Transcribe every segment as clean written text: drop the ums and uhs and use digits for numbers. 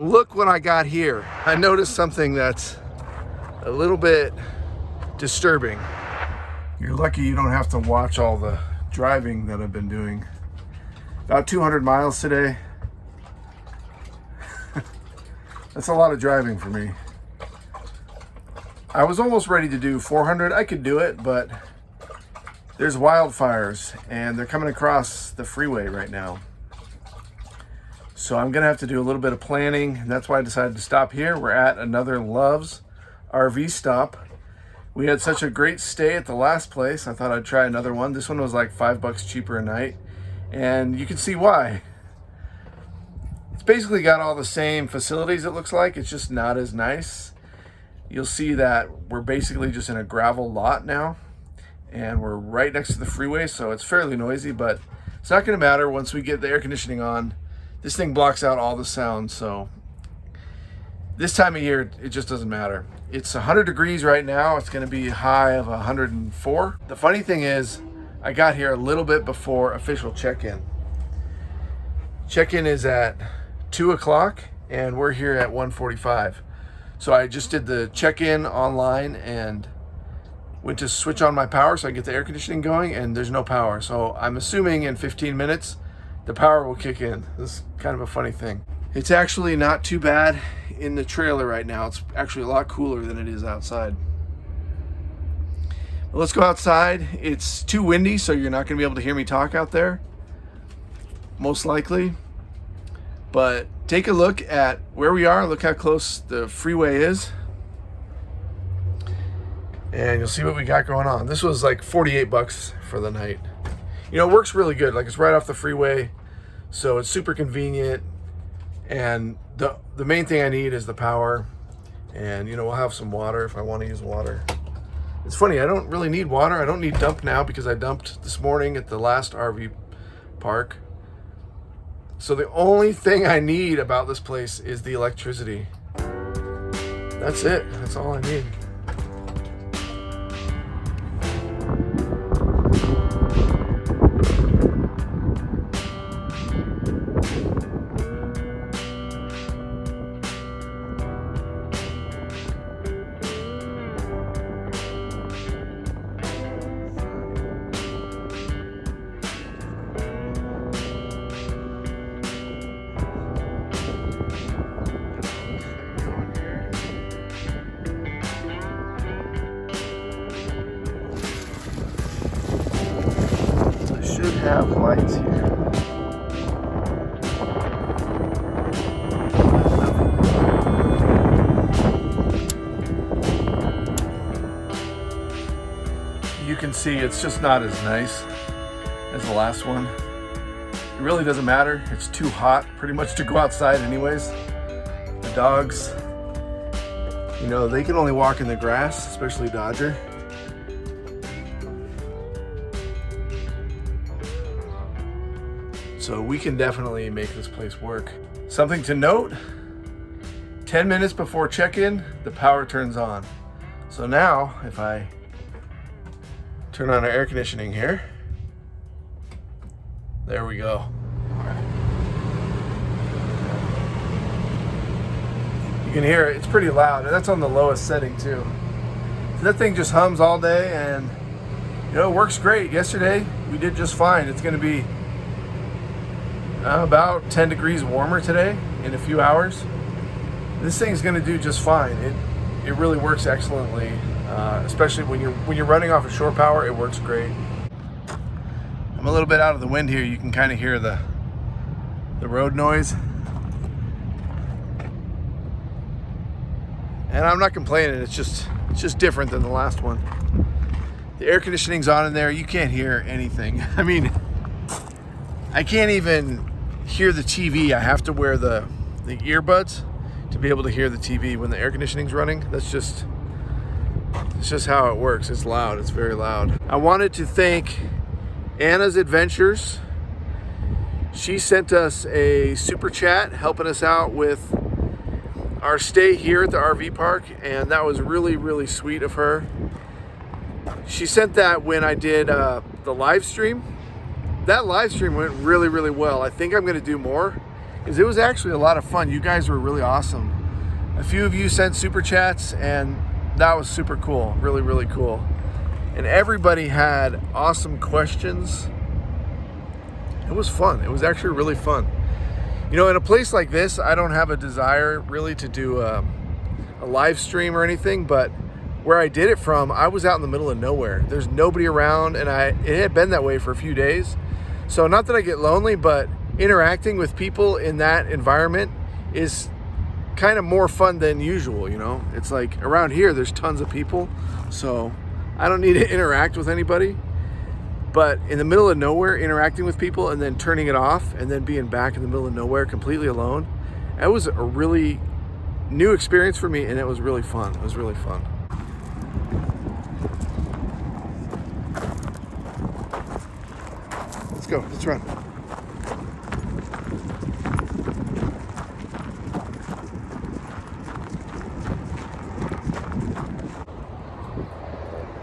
Look what I got here. I noticed something that's a little bit disturbing. You're lucky you don't have to watch all the driving that I've been doing. About 200 miles today. That's a lot of driving for me. I was almost ready to do 400. I could do it, but there's wildfires and they're coming across the freeway right now. So I'm gonna have to do a little bit of planning, and that's why I decided to stop here. We're at another Love's RV stop. We had such a great stay at the last place. I thought I'd try another one. This one was like $5 cheaper a night, and you can see why. It's basically got all the same facilities, it looks like. It's just not as nice. You'll see that we're basically just in a gravel lot now, and we're right next to the freeway, so it's fairly noisy, but it's not gonna matter once we get the air conditioning on. This thing blocks out all the sound, so this time of year, it just doesn't matter. It's 100 degrees right now. It's gonna be a high of 104. The funny thing is, I got here a little bit before official check-in. Check-in is at 2 o'clock, and we're here at 1:45. So I just did the check-in online and went to switch on my power so I can get the air conditioning going, and there's no power. So I'm assuming in 15 minutes, the power will kick in. This is kind of a funny thing. It's actually not too bad in the trailer right now. It's actually a lot cooler than it is outside. But let's go outside. It's too windy, so you're not gonna be able to hear me talk out there, most likely. But take a look at where we are. Look how close the freeway is. And you'll see what we got going on. This was like $48 for the night. You know, it works really good. Like, it's right off the freeway, so it's super convenient. And the main thing I need is the power. And, you know, we'll have some water if I want to use water. It's funny, I don't really need water. I don't need dump now because I dumped this morning at the last RV park. So the only thing I need about this place is the electricity. That's it. That's all I need. Have lights here. You can see it's just not as nice as the last one. It really doesn't matter. It's too hot pretty much to go outside anyways. The dogs, you know, they can only walk in the grass, especially Dodger. So we can definitely make this place work. Something to note, 10 minutes before check-in, the power turns on. So now, if I turn on our air conditioning here, there we go. You can hear it, it's pretty loud, and that's on the lowest setting too. So that thing just hums all day, and you know, it works great. Yesterday, we did just fine. It's gonna be about 10 degrees warmer today in a few hours. This thing's gonna do just fine. It really works excellently, especially when you're running off of shore power. It works great. I'm a little bit out of the wind here. You can kind of hear the road noise, and I'm not complaining. It's just different than the last one. The air conditioning's on in there. You can't hear anything. I mean, I can't even hear the TV. I have to wear the earbuds to be able to hear the TV when the air conditioning's running. It's just how it works. It's loud. It's very loud. I wanted to thank Anna's Adventures. She sent us a super chat helping us out with our stay here at the RV park, and that was really, really sweet of her. She sent that when I did the live stream. That live stream went really, really well. I think I'm gonna do more. is it was actually a lot of fun. You guys were really awesome. A few of you sent super chats, and that was super cool. Really, really cool. And everybody had awesome questions. It was fun. It was actually really fun. You know, in a place like this, I don't have a desire really to do a live stream or anything, but where I did it from, I was out in the middle of nowhere. There's nobody around, and it had been that way for a few days. So not that I get lonely, but interacting with people in that environment is kind of more fun than usual, you know? It's like around here, there's tons of people, so I don't need to interact with anybody. But in the middle of nowhere, interacting with people and then turning it off and then being back in the middle of nowhere completely alone, that was a really new experience for me, and it was really fun. It was really fun. Let's go, let's run.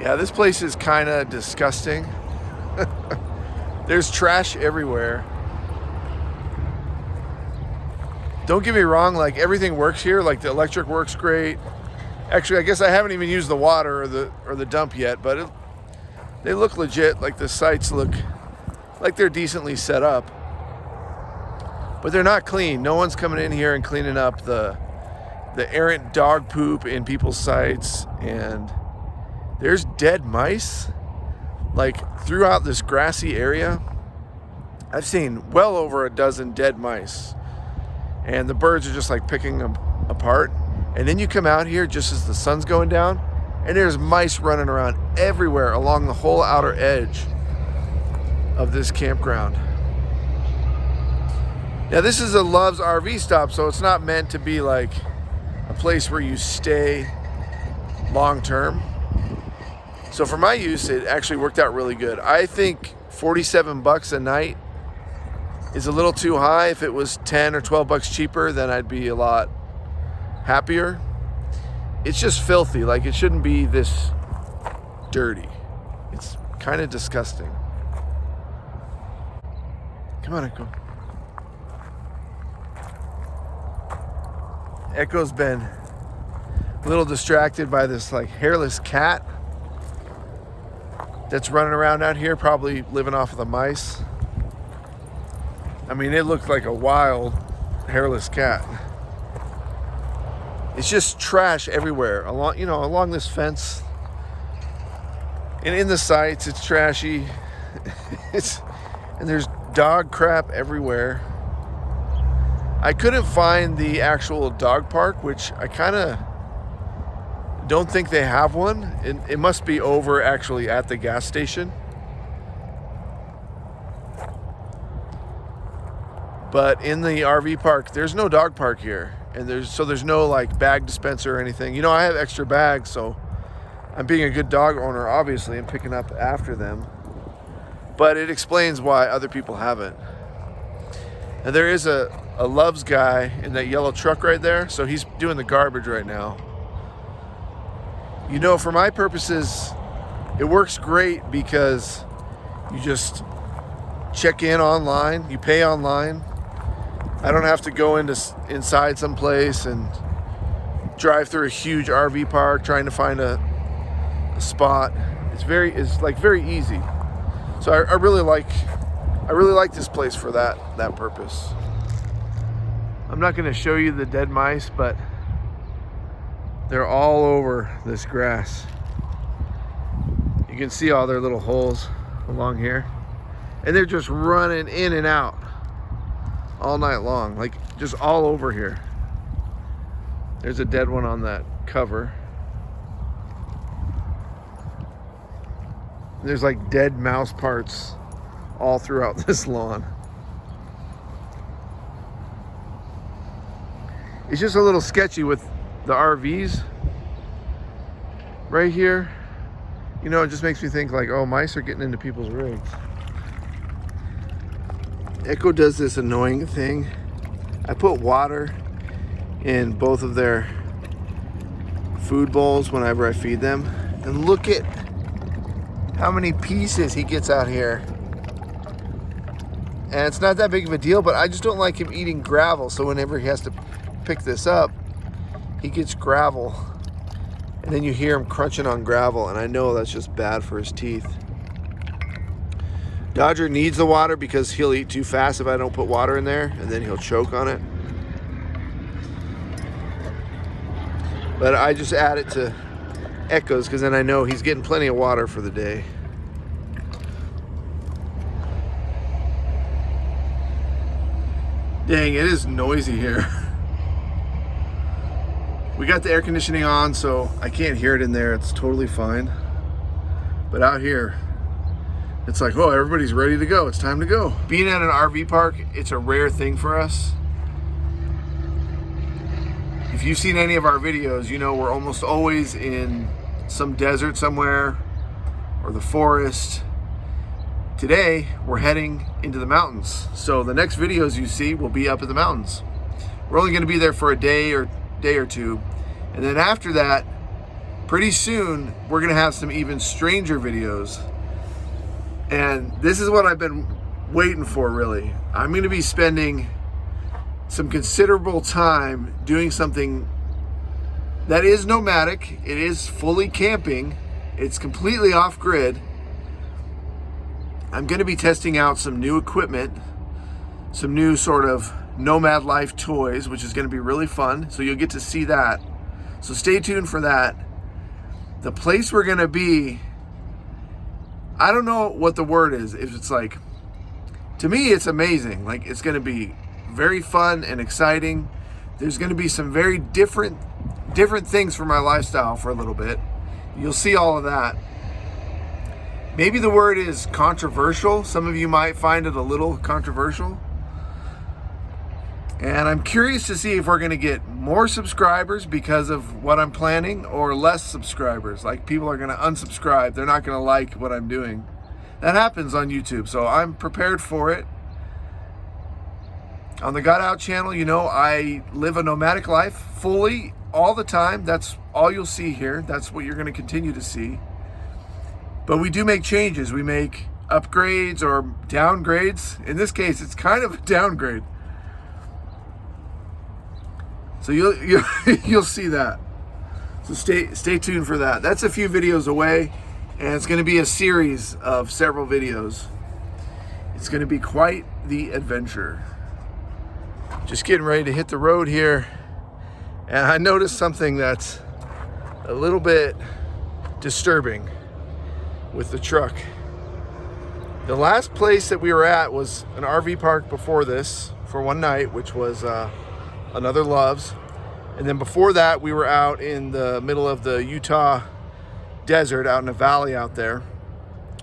Yeah, this place is kind of disgusting. There's trash everywhere. Don't get me wrong, like everything works here, like the electric works great. Actually, I guess I haven't even used the water or the dump yet, but they look legit. Like the sites look like they're decently set up. But they're not clean. No one's coming in here and cleaning up the errant dog poop in people's sites, and there's dead mice like throughout this grassy area. I've seen well over a dozen dead mice, and the birds are just like picking them apart. And then you come out here just as the sun's going down, and there's mice running around everywhere along the whole outer edge of this campground. Now this is a Love's RV stop, so it's not meant to be like a place where you stay long term. So for my use, it actually worked out really good. I think $47 a night is a little too high. If it was 10 or 12 bucks cheaper, then I'd be a lot happier. It's just filthy. Like, it shouldn't be this dirty. It's kind of disgusting. Come on, Echo. Echo's been a little distracted by this like hairless cat that's running around out here, probably living off of the mice. I mean, it looked like a wild hairless cat. It's just trash everywhere along this fence and in the sites. It's trashy. And there's dog crap everywhere. I couldn't find the actual dog park, which I kind of don't think they have one. It must be over actually at the gas station. But in the RV park, there's no dog park here. And there's no like bag dispenser or anything. You know, I have extra bags, so I'm being a good dog owner, obviously, and picking up after them. But it explains why other people haven't. And there is a Love's guy in that yellow truck right there, so he's doing the garbage right now. You know, for my purposes, it works great because you just check in online, you pay online. I don't have to go inside someplace and drive through a huge RV park trying to find a spot. It's very easy. So I really like this place for that purpose. I'm not going to show you the dead mice, but they're all over this grass. You can see all their little holes along here, and they're just running in and out all night long, like just all over here. There's a dead one on that cover. There's like dead mouse parts all throughout this lawn. It's just a little sketchy with the RVs right here. You know, it just makes me think like, oh, mice are getting into people's rigs. Echo does this annoying thing. I put water in both of their food bowls whenever I feed them. And look at how many pieces he gets out here. And it's not that big of a deal, but I just don't like him eating gravel. So whenever he has to pick this up, he gets gravel. And then you hear him crunching on gravel, and I know that's just bad for his teeth. Dodger needs the water because he'll eat too fast if I don't put water in there, and then he'll choke on it. But I just add it to Echoes because then I know he's getting plenty of water for the day. Dang, it is noisy here. We got the air conditioning on, so I can't hear it in there. It's totally fine. But out here, it's like, oh, everybody's ready to go. It's time to go. Being at an RV park, it's a rare thing for us. If you've seen any of our videos, you know we're almost always in some desert somewhere or the forest. Today, we're heading into the mountains. So the next videos you see will be up in the mountains. We're only gonna be there for a day or two. And then after that, pretty soon, we're gonna have some even stranger videos. And this is what I've been waiting for, really. I'm gonna be spending some considerable time doing something that is nomadic. It is fully camping. It's completely off-grid. I'm going to be testing out some new equipment, some new sort of nomad life toys, which is going to be really fun. So you'll get to see that. So stay tuned for that. The place we're going to be, I don't know what the word is. If it's like, to me, it's amazing. Like, it's going to be very fun and exciting. There's going to be some very different things for my lifestyle for a little bit. You'll see all of that. Maybe the word is controversial. Some of you might find it a little controversial. And I'm curious to see if we're going to get more subscribers because of what I'm planning or less subscribers. Like, people are going to unsubscribe. They're not going to like what I'm doing. That happens on YouTube, so I'm prepared for it. On the Got Out channel, you know, I live a nomadic life fully all the time. That's all you'll see here. That's what you're going to continue to see. But we do make changes. We make upgrades or downgrades. In this case, it's kind of a downgrade. So you'll see that. So stay tuned for that. That's a few videos away, and it's going to be a series of several videos. It's going to be quite the adventure. Just getting ready to hit the road here, and I noticed something that's a little bit disturbing with the truck. The last place that we were at was an RV park before this for one night, which was Another Loves. And then before that, we were out in the middle of the Utah desert, out in a valley out there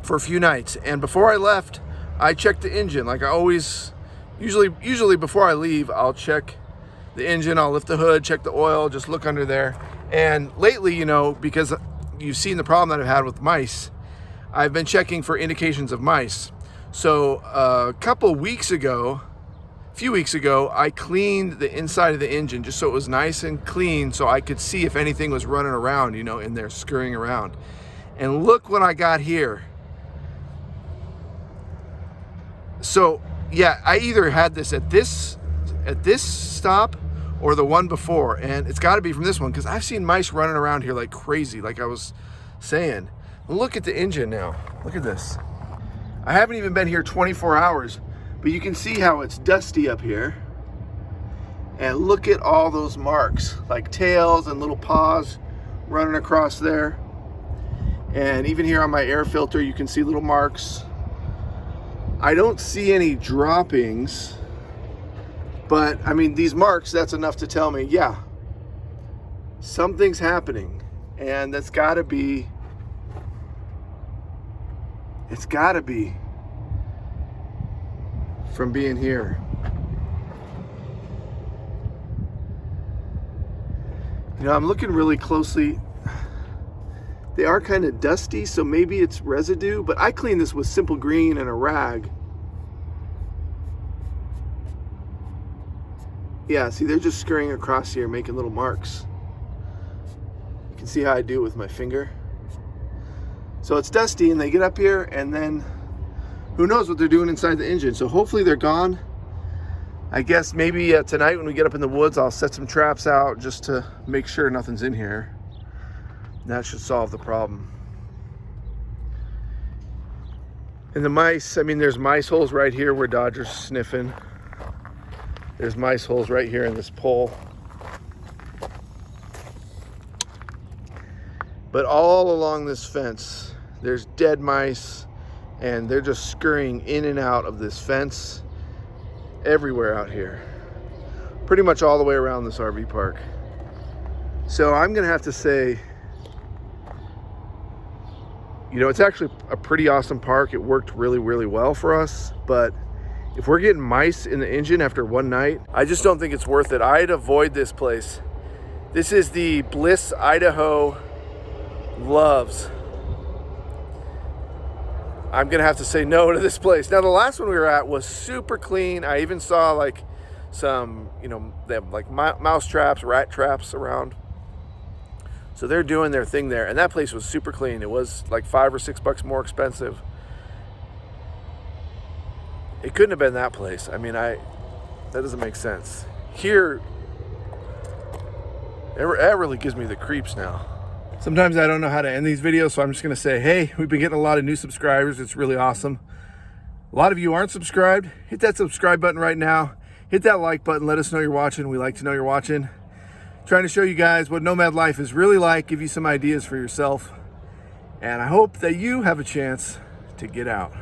for a few nights. And before I left, I checked the engine. Like I always, usually before I leave, I'll check the engine, I'll lift the hood, check the oil, just look under there. And lately, you know, because you've seen the problem that I've had with mice, I've been checking for indications of mice. So a few weeks ago, I cleaned the inside of the engine just so it was nice and clean so I could see if anything was running around, you know, in there scurrying around. And look what I got here. So yeah, I either had this at this stop or the one before, and it's got to be from this one because I've seen mice running around here like crazy, like I was saying. Look at the engine now. Look at this. I haven't even been here 24 hours, but you can see how it's dusty up here. And look at all those marks, like tails and little paws running across there. And even here on my air filter, you can see little marks. I don't see any droppings, but I mean, these marks, that's enough to tell me, yeah, something's happening. And that's gotta be, it's gotta be from being here. You know, I'm looking really closely. They are kind of dusty, so maybe it's residue, but I cleaned this with Simple Green and a rag. Yeah, see, they're just scurrying across here, making little marks. You can see how I do it with my finger. So it's dusty, and they get up here, and then who knows what they're doing inside the engine. So hopefully they're gone. I guess maybe tonight when we get up in the woods, I'll set some traps out just to make sure nothing's in here. That should solve the problem. And the mice, I mean, there's mice holes right here where Dodger's sniffing. There's mice holes right here in this pole. But all along this fence, there's dead mice, and they're just scurrying in and out of this fence everywhere out here. Pretty much all the way around this RV park. So I'm gonna have to say, you know, it's actually a pretty awesome park. It worked really, really well for us, but if we're getting mice in the engine after one night, I just don't think it's worth it. I'd avoid this place. This is the Bliss, Idaho Loves. I'm gonna have to say no to this place. Now, the last one we were at was super clean. I even saw like some, you know, they have like mouse traps, rat traps around. So they're doing their thing there. And that place was super clean. It was like $5 or $6 more expensive. It couldn't have been that place. I mean, that doesn't make sense. Here, that really gives me the creeps now. Sometimes I don't know how to end these videos, so I'm just gonna say, hey, we've been getting a lot of new subscribers. It's really awesome. A lot of you aren't subscribed. Hit that subscribe button right now. Hit that like button. Let us know you're watching. We like to know you're watching. Trying to show you guys what nomad life is really like, give you some ideas for yourself. And I hope that you have a chance to get out.